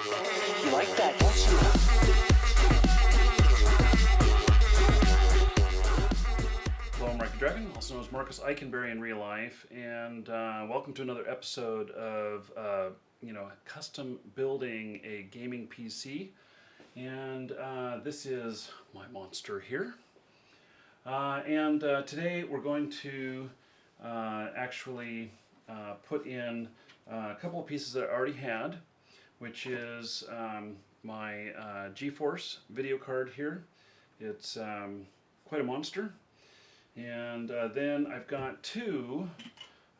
You like that, don't you? Hello, I'm Mark the Dragon, also known as Marcus Eichenberry in real life, and welcome to another episode of custom building a gaming PC. And this is my monster here. Today we're going to actually put in a couple of pieces that I already had, which is my GeForce video card here. It's quite a monster. And then I've got two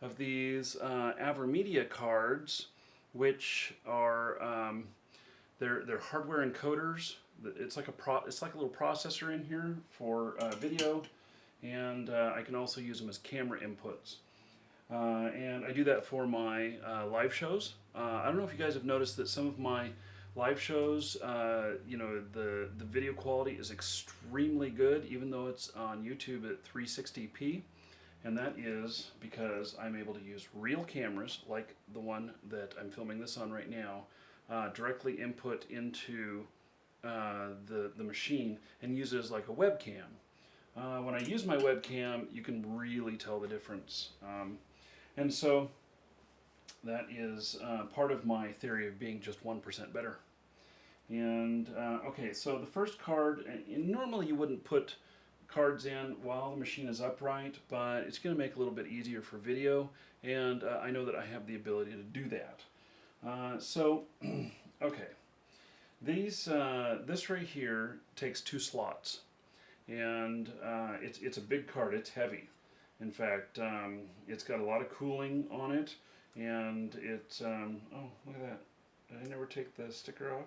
of these Avermedia cards, which are they're hardware encoders. It's like a little processor in here for video, and I can also use them as camera inputs. And I do that for my live shows. I don't know if you guys have noticed that some of my live shows, the video quality is extremely good, even though it's on YouTube at 360p. And that is because I'm able to use real cameras, like the one that I'm filming this on right now, directly input into the machine and use it as like a webcam. When I use my webcam, you can really tell the difference. And so that is part of my theory of being just 1% better. And okay, so the first card, and normally you wouldn't put cards in while the machine is upright, but it's going to make it a little bit easier for video, and I know that I have the ability to do that. Okay, this right here takes 2 slots, and it's a big card. It's heavy. In fact, it's got a lot of cooling on it, and it's oh, look at that! Did I never take the sticker off?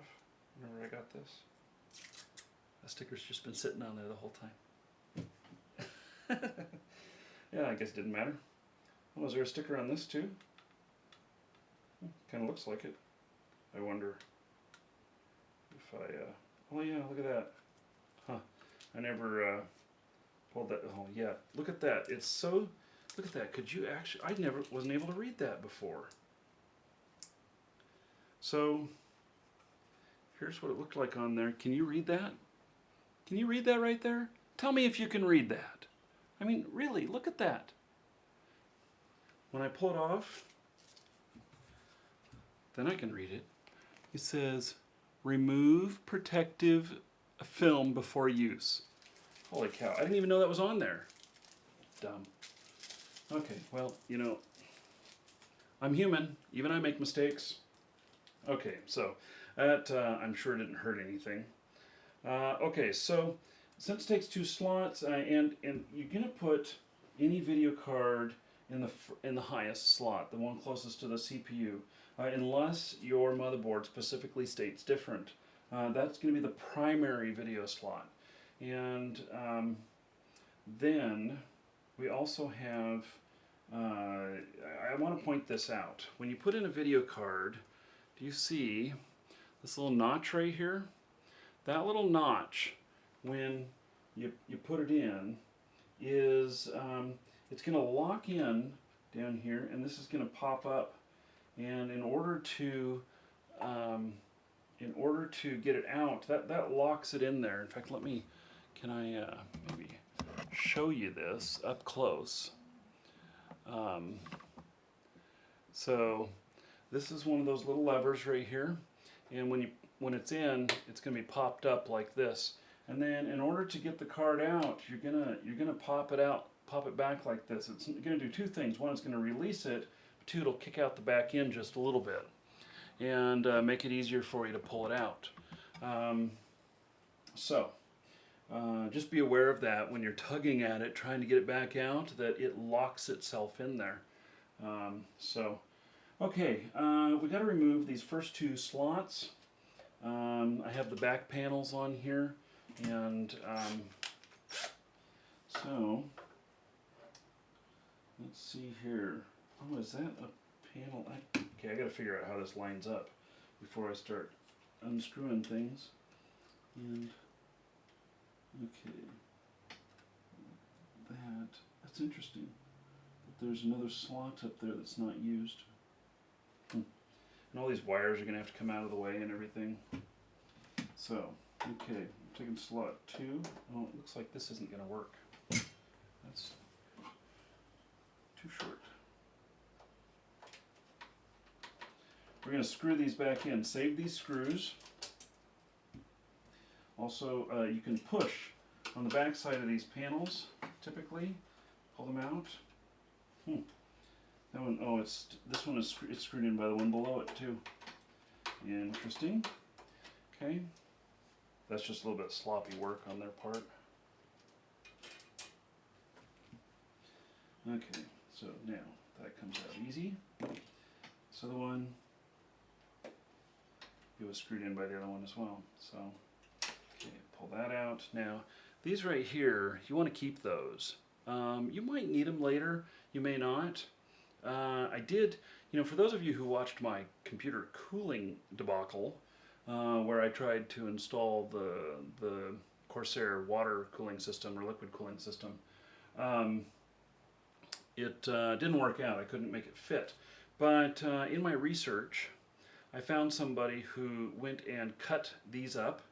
Whenever I got this, the sticker's just been sitting on there the whole time. Yeah, I guess it didn't matter. Oh, is there a sticker on this too? Kind of looks like it. I wonder if I, oh yeah, look at that. Huh, I never pulled that, oh yeah, look at that. It's so, look at that. Could you actually, I never, wasn't able to read that before. So, here's what it looked like on there. Can you read that? Can you read that right there? Tell me if you can read that. I mean, really, look at that. When I pull it off, then I can read it. It says, remove protective film before use. Holy cow, I didn't even know that was on there. Dumb. Okay, well, you know, I'm human. Even I make mistakes. Okay, so that I'm sure didn't hurt anything. Okay, so since it takes 2 slots, and you're gonna put any video card in the highest slot, the one closest to the CPU, unless your motherboard specifically states different. That's gonna be the primary video slot, and then we also have. I want to point this out. When you put in a video card, do you see this little notch right here? That little notch, when you put it in, is it's going to lock in down here, and this is going to pop up. And in order to get it out, that locks it in there. In fact, can I maybe show you this up close? So this is one of those little levers right here, and when it's in, it's going to be popped up like this. And then in order to get the card out, you're gonna pop it back like this. It's going to do 2 things. One, it's going to release it. 2, it'll kick out the back end just a little bit and make it easier for you to pull it out. Just be aware of that when you're tugging at it, trying to get it back out, that it locks itself in there. Okay, we got to remove these first 2 slots. I have the back panels on here, and so let's see here. Oh, is that a panel? Okay, I got to figure out how this lines up before I start unscrewing things. And okay, that's interesting. But there's another slot up there that's not used. And all these wires are going to have to come out of the way and everything. So, okay, I'm taking slot 2. Oh, it looks like this isn't going to work. That's too short. We're going to screw these back in. Save these screws. Also, you can push on the back side of these panels, typically. Pull them out. That one, oh, this one is it's screwed in by the one below it too. Interesting. Okay. That's just a little bit sloppy work on their part. Okay, so now that comes out easy. So the one, it was screwed in by the other one as well. So, okay, pull that out. Now, these right here, you want to keep those. You might need them later, you may not. I did, for those of you who watched my computer cooling debacle, where I tried to install the Corsair water cooling system or liquid cooling system, it didn't work out. I couldn't make it fit. But in my research, I found somebody who went and cut these up.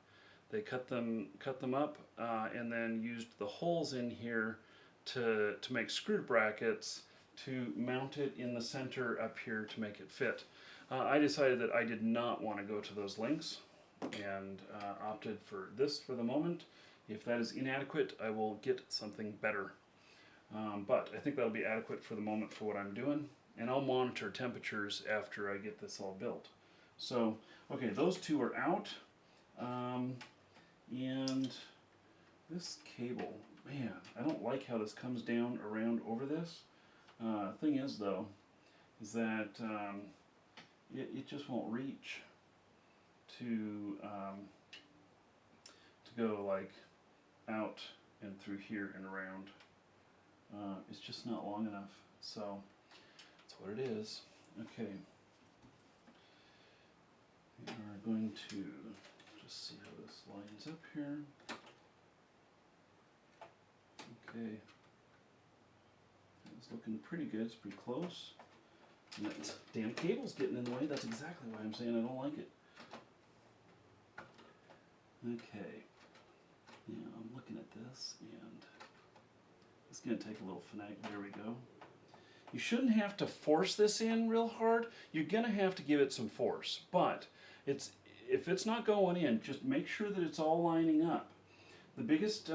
They cut them up and then used the holes in here to make screw brackets to mount it in the center up here to make it fit. I decided that I did not want to go to those lengths and opted for this for the moment. If that is inadequate, I will get something better. But I think that'll be adequate for the moment for what I'm doing, and I'll monitor temperatures after I get this all built. So, okay, those two are out, and this cable, man, I don't like how this comes down around over this. Thing is, though, is that it just won't reach to go like out and through here and around. It's just not long enough, so that's what it is. Okay, we are going to just see how this lines up here. Okay. It's looking pretty good. It's pretty close. And that damn cable's getting in the way. That's exactly why I'm saying I don't like it. Okay. Now I'm looking at this, and it's going to take a little finagling. There we go. You shouldn't have to force this in real hard. You're going to have to give it some force. But if it's not going in, just make sure that it's all lining up. The biggest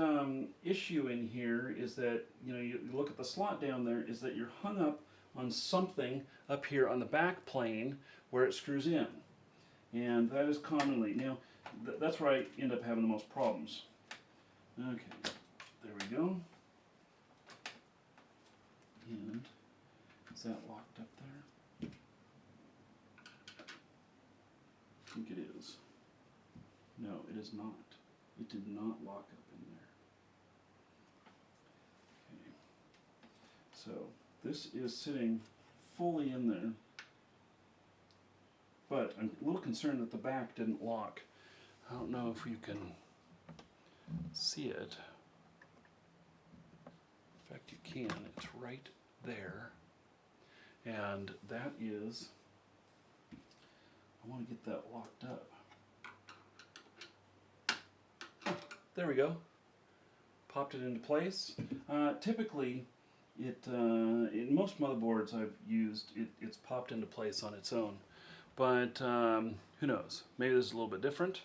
issue in here is that, you look at the slot down there, is that you're hung up on something up here on the back plane where it screws in. And that is commonly, that's where I end up having the most problems. Okay, there we go. And is that locked up there? I think it is. No, it is not. It did not lock up in there. Okay. So this is sitting fully in there, but I'm a little concerned that the back didn't lock. I don't know if you can see it. In fact, you can. It's right there. And that is, I want to get that locked up. There we go. Popped it into place. Typically, in most motherboards I've used, it's popped into place on its own. But who knows? Maybe this is a little bit different.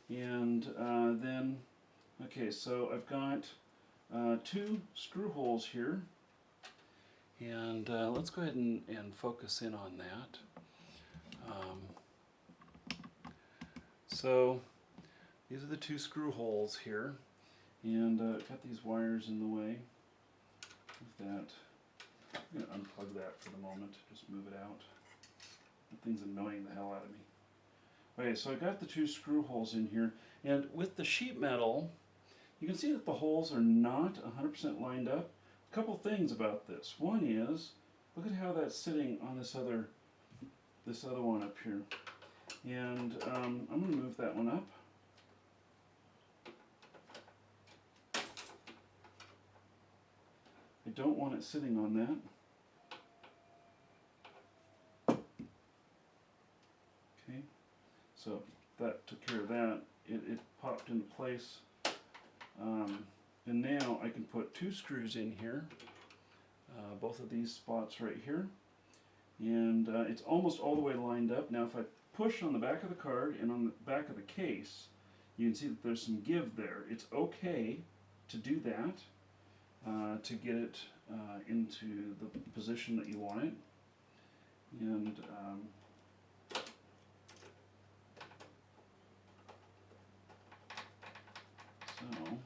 And then, okay, so I've got 2 screw holes here. And let's go ahead and focus in on that. So these are the 2 screw holes here, and got these wires in the way of that. I'm going to unplug that for the moment, just move it out. That thing's annoying the hell out of me. Okay, so I got the 2 screw holes in here, and with the sheet metal, you can see that the holes are not 100% lined up. A couple things about this. One is, look at how that's sitting on this other one up here. And I'm going to move that one up. I don't want it sitting on that. So that took care of that. It popped into place. And now I can put 2 screws in here, both of these spots right here, and it's almost all the way lined up. Now if I push on the back of the card and on the back of the case, you can see that there's some give there. It's okay to do that to get it into the position that you want it. And so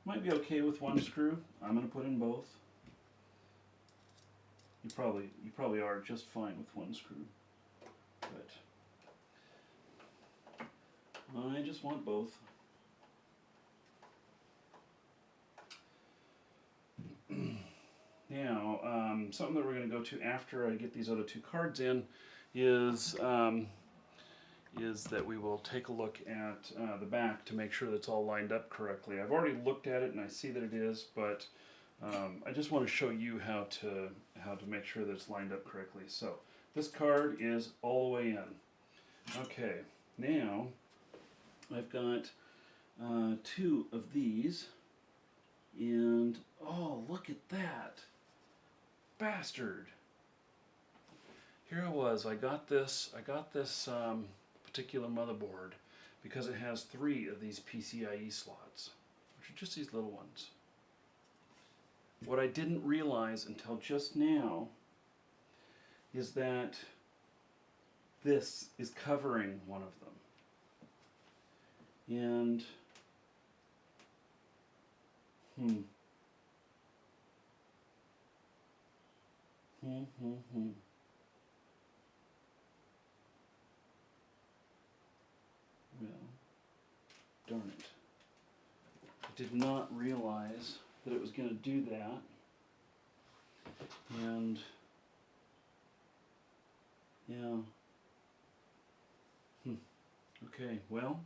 might be okay with 1 screw. I'm going to put in both. You probably are just fine with 1 screw, but I just want both. Now, something that we're going to go to after I get these other 2 cards in is that we will take a look at the back to make sure that it's all lined up correctly. I've already looked at it and I see that it is, but I just want to show you how to make sure that it's lined up correctly. So this card is all the way in. Okay, now I've got 2 of these, and oh, look at that bastard! Here I was. I got this particular motherboard because it has 3 of these PCIe slots, which are just these little ones. What I didn't realize until just now is that this is covering one of them. And well, darn it. I did not realize that it was going to do that. And yeah. Okay, well,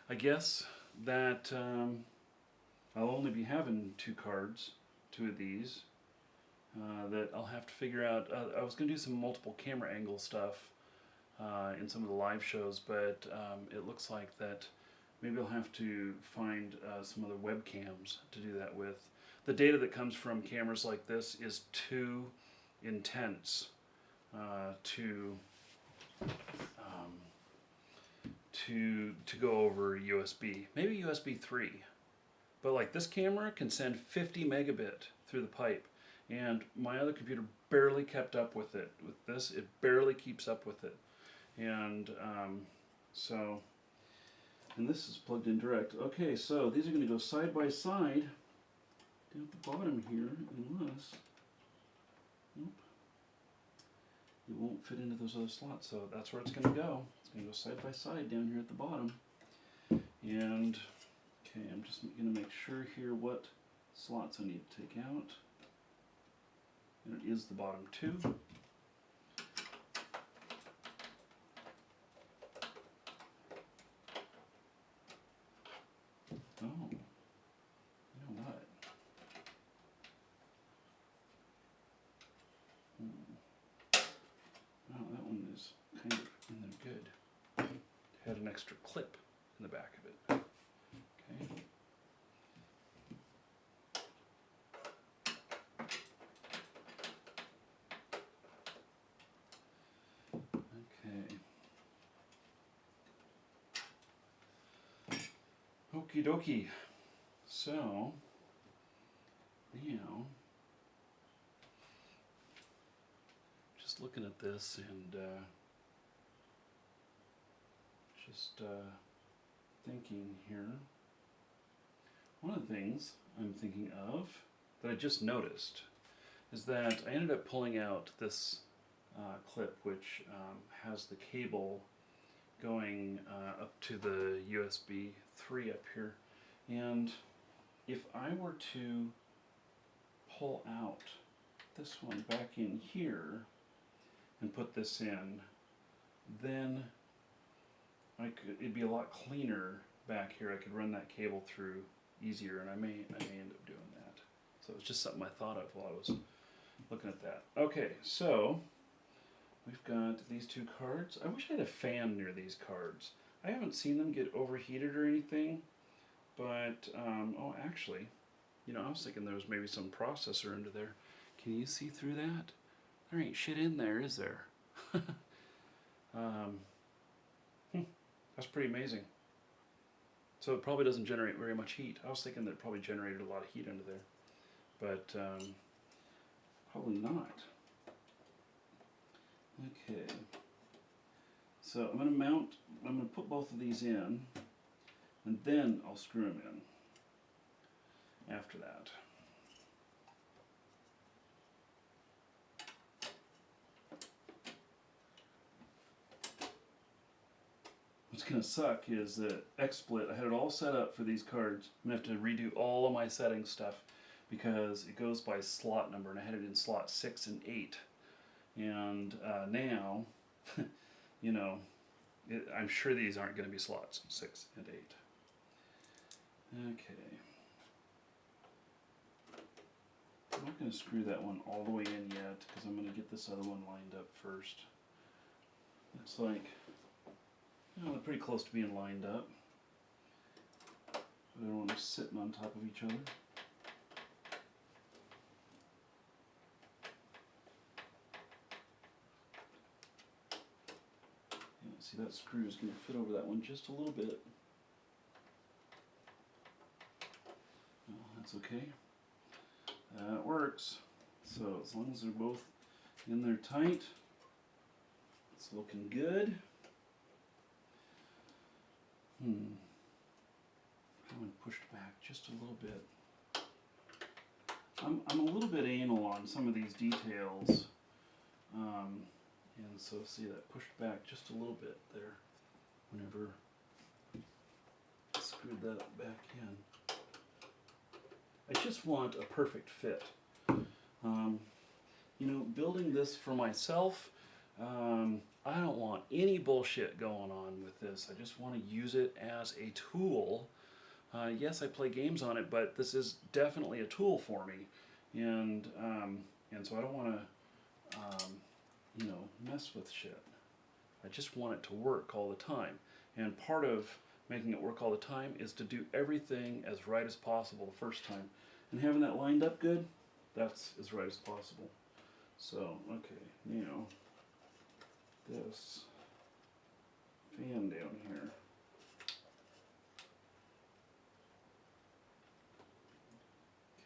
I guess that I'll only be having 2 cards, 2 of these, that I'll have to figure out. I was going to do some multiple camera angle stuff in some of the live shows, but it looks like that maybe I'll have to find some other webcams to do that with. The data that comes from cameras like this is too intense to go over USB. Maybe USB 3. But like this camera can send 50 megabit through the pipe, and my other computer barely kept up with it. With this, it barely keeps up with it. And and this is plugged in direct. Okay, so these are going to go side by side down at the bottom here, unless, nope, it won't fit into those other slots. So that's where it's going to go. It's going to go side by side down here at the bottom. And okay, I'm just going to make sure here what slots I need to take out. And it is the bottom 2. Oh, you know what? Well, that one is kind of in there good. It had an extra clip in the back of it. Okay. Okie dokie. So, now, just looking at this and just thinking here, one of the things I'm thinking of that I just noticed is that I ended up pulling out this clip which has the cable going up to the USB 3 up here, and if I were to pull out this one back in here and put this in, then it'd be a lot cleaner back here. I could run that cable through easier, and I may end up doing that. So it's just something I thought of while I was looking at that. Okay, so we've got these two cards. I wish I had a fan near these cards. I haven't seen them get overheated or anything, but, oh, actually, you know, I was thinking there was maybe some processor under there. Can you see through that? There ain't shit in there, is there? That's pretty amazing. So it probably doesn't generate very much heat. I was thinking that it probably generated a lot of heat under there, but probably not. Okay, so I'm going to put both of these in, and then I'll screw them in after that. What's going to suck is that XSplit, I had it all set up for these cards. I'm going to have to redo all of my settings stuff because it goes by slot number, and I had it in slot 6 and 8. And now, you know, I'm sure these aren't going to be slots 6 and 8. Okay. I'm not going to screw that one all the way in yet because I'm going to get this other one lined up first. Looks like, well, they're pretty close to being lined up. But I don't want them sitting on top of each other. Yeah, see, that screw is going to fit over that one just a little bit. Well, that's okay. That works. So as long as they're both in there tight, it's looking good. I'm pushed back just a little bit. I'm a little bit anal on some of these details, and so see that pushed back just a little bit there. Whenever I screwed that back in, I just want a perfect fit. You know, building this for myself, I don't want any bullshit going on with this. I just want to use it as a tool. Yes, I play games on it, but this is definitely a tool for me, and so I don't want to, you know, mess with shit. I just want it to work all the time, and part of making it work all the time is to do everything as right as possible the first time, and having that lined up good, that's as right as possible. So, okay, now this fan down here.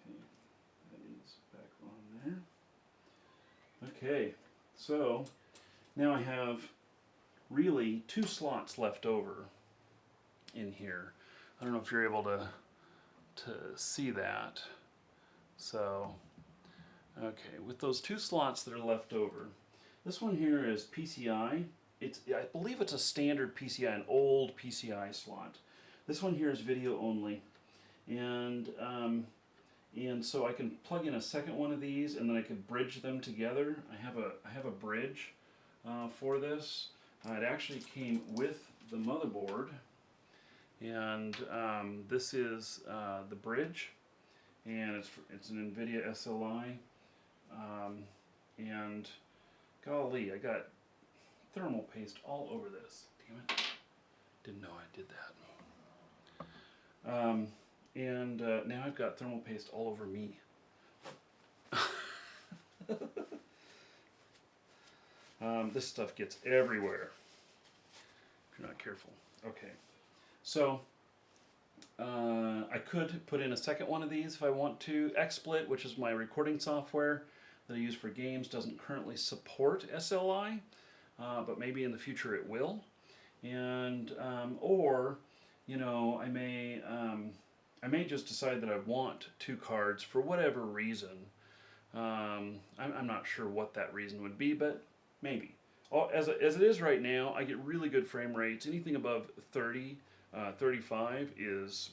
Okay, that is back on there. Okay, so now I have really 2 slots left over in here. I don't know if you're able to see that. So, okay, with those 2 slots that are left over, this one here is PCI. I believe it's a standard PCI, an old PCI slot. This one here is video only, and so I can plug in a second one of these, and then I could bridge them together. I have a bridge for this. It actually came with the motherboard, and this is the bridge, and it's an NVIDIA SLI, and golly, I got thermal paste all over this. Damn it. Didn't know I did that. And now I've got thermal paste all over me. This stuff gets everywhere if you're not careful. Okay. So I could put in a second one of these if I want to. XSplit, which is my recording software that I use for games, doesn't currently support SLI, but maybe in the future it will. And or, you know, I may just decide that I want 2 cards for whatever reason. I'm not sure what that reason would be, but maybe. As it is right now, I get really good frame rates. Anything above 30, 35 is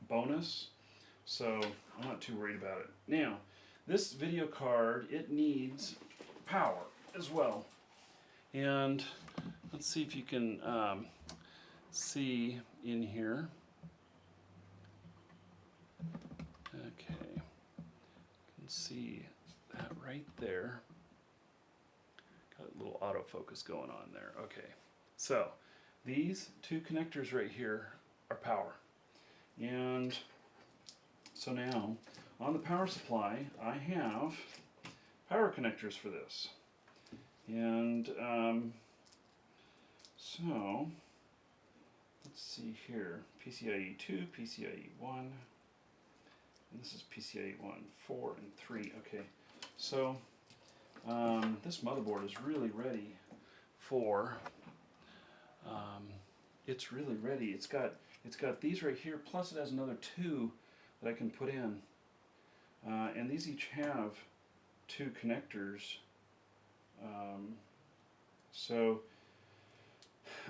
bonus, so I'm not too worried about it. Now, this video card, it needs power as well. And let's see if you can see in here. Okay, you can see that right there. Got little autofocus going on there. Okay, so these two connectors right here are power. And so now on the power supply, I have power connectors for this. And so let's see here, PCIe 2, PCIe 1, and this is PCIe 1, 4, and 3. Okay, so this motherboard is really ready for, it's really ready. It's got these right here, plus it has another two that I can put in. And these each have two connectors. So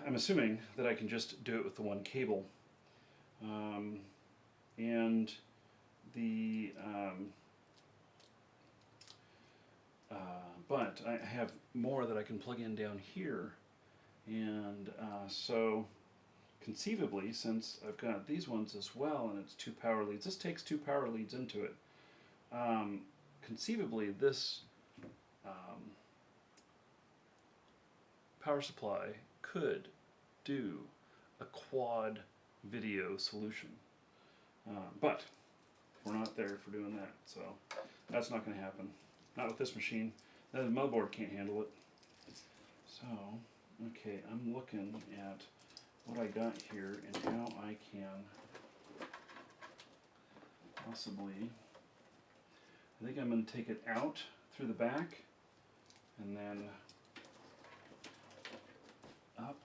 I'm assuming that I can just do it with the one cable. And the but I have more that I can plug in down here, and so conceivably, since I've got these ones as well, and it's two power leads, this takes two power leads into it. Conceivably, this power supply could do a quad video solution, but we're not there for doing that, so that's not going to happen. Not with this machine. The motherboard can't handle it. So, okay, I'm looking at what I got here and how I can possibly, I think I'm going to take it out through the back and then up.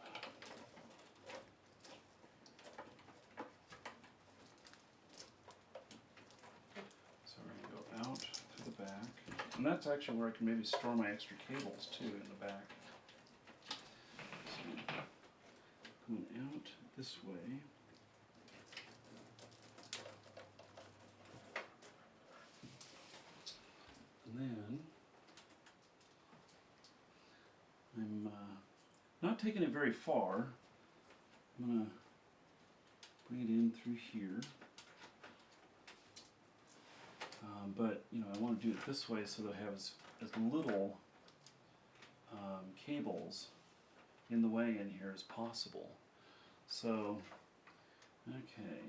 So we're going to go out through the back. And that's actually where I can maybe store my extra cables too, in the back. So, going out this way. And then I'm not taking it very far. I'm going to bring it in through here. But you know, I want to do it this way so that I have as little cables in the way in here as possible. So, okay,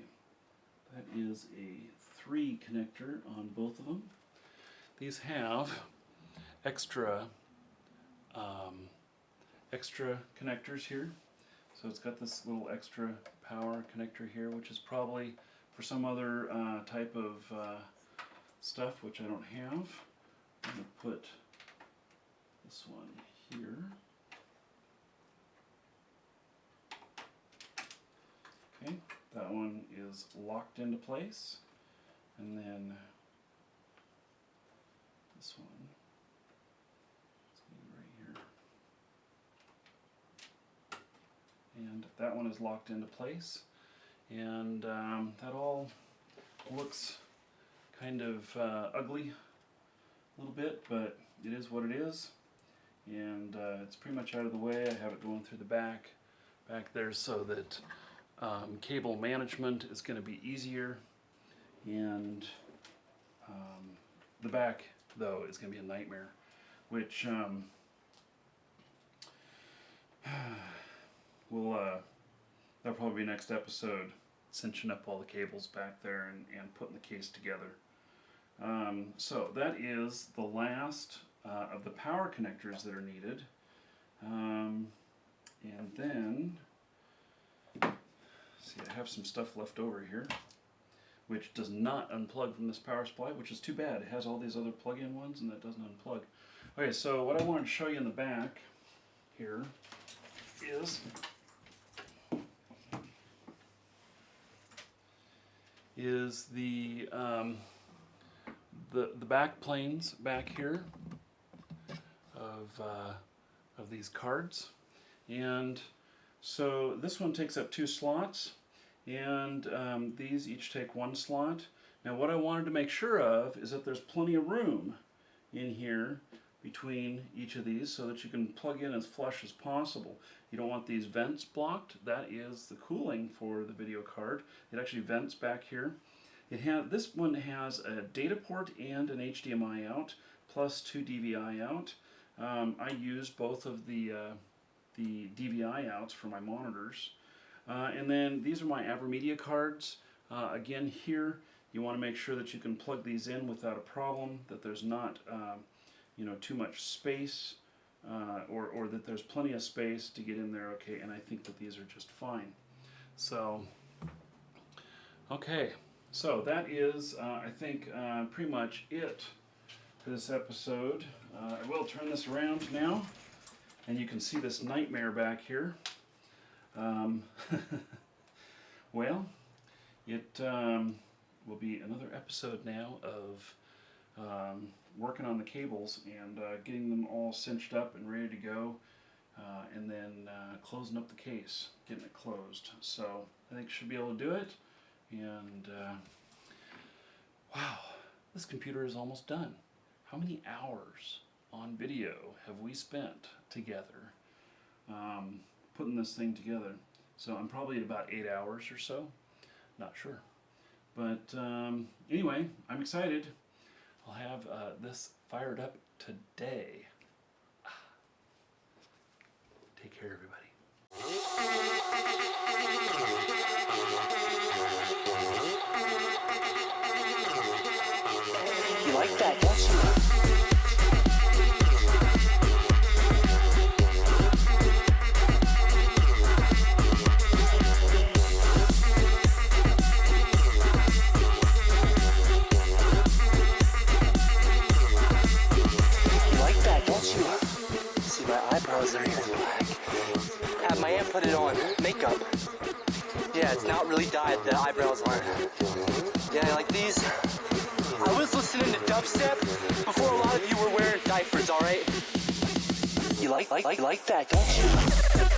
that is a 3 connector on both of them. These have extra connectors here. So it's got this little extra power connector here, which is probably for some other type of stuff, which I don't have. I'm going to put this one here. Okay, that one is locked into place. And then this one is right here. And that one is locked into place. And that all looks kind of ugly a little bit, but it is what it is. And it's pretty much out of the way. I have it going through the back there so that cable management is going to be easier. And the back, though, is going to be a nightmare, which that'll probably be next episode, cinching up all the cables back there and putting the case together. So that is the last of the power connectors that are needed. And then, see, I have some stuff left over here, which does not unplug from this power supply, which is too bad. It has all these other plug-in ones, and that doesn't unplug. Okay, so what I wanted to show you in the back here is the back planes back here of these cards. And so this one takes up 2 slots, and these each take 1 slot. Now what I wanted to make sure of is that there's plenty of room in here between each of these so that you can plug in as flush as possible. You don't want these vents blocked. That is the cooling for the video card. It actually vents back here. This one has a data port and an HDMI out, plus 2 DVI out. I use both of the DVI outs for my monitors. And then these are my Avermedia cards. Again, here you want to make sure that you can plug these in without a problem, that there's not too much space, or that there's plenty of space to get in there. Okay, and I think that these are just fine. So, okay, so that is, I think, pretty much it for this episode. I will turn this around now, and you can see this nightmare back here. Well, it will be another episode now of working on the cables and getting them all cinched up and ready to go, and then closing up the case, getting it closed. So I think should be able to do it. And wow, this computer is almost done. How many hours on video have we spent together putting this thing together? So I'm probably at about 8 hours or so, not sure. But anyway, I'm excited. I'll have this fired up today. Take care, everybody. You like that, don't you? Eyebrows are even black. Have my aunt put it on. Makeup. Yeah, it's not really dyed. The eyebrows aren't. Yeah, like these. I was listening to dubstep before a lot of you were wearing diapers, alright? You like that, don't you?